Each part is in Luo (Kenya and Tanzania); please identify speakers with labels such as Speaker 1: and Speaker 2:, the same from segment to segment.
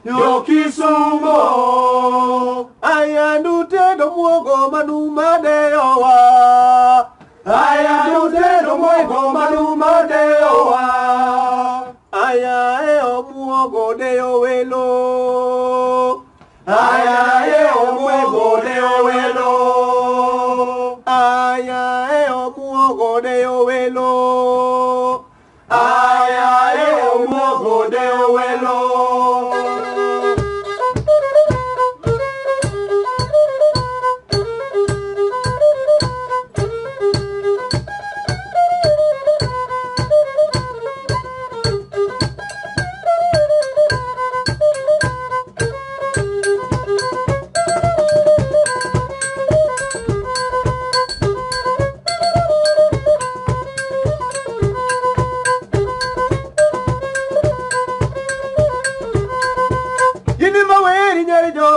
Speaker 1: Yokisumo Ayandu te do muogo manuma de owa Ayandu te do muogo manuma de owa Aya e o muogo de owelo Aya e o muogo de owelo Aya e o muogo de owelo Aya e o muogo de owelo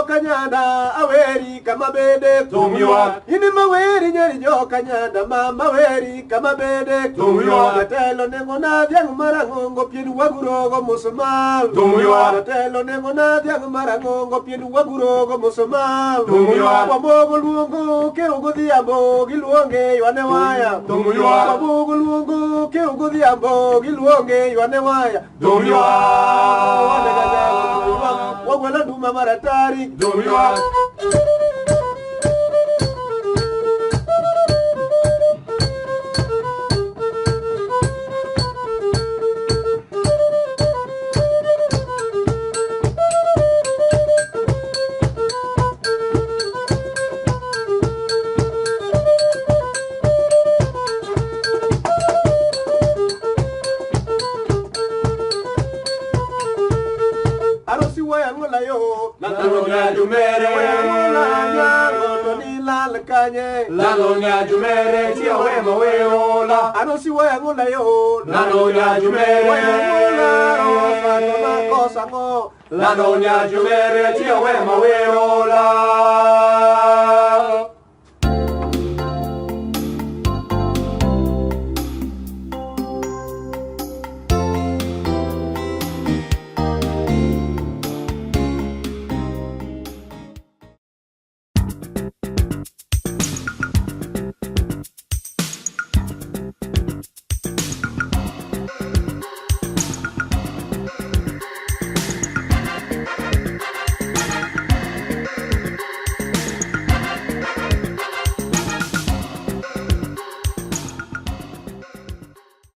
Speaker 1: Kanyada aweri kama bede tumiwa ini maweri nyeri jo kanyada mama weri kama bede tumiwa telo nengo na vyangu marangongo piedu wagurogo musumal tumiwa telo nengo na vyangu marangongo piedu wagurogo musumal tumiwa wabogo luongo ke ugodi ambo giluonge ywane waya tumiwa wabogo luongo ke ugodi ambo giluonge ywane waya tumiwa wagwala duma maratari Domiwa Lalonya jumere Lalonya jumere tia wema weola Anosi wea ngula yo Lalonya jumere Lalonya jumere tia wema weola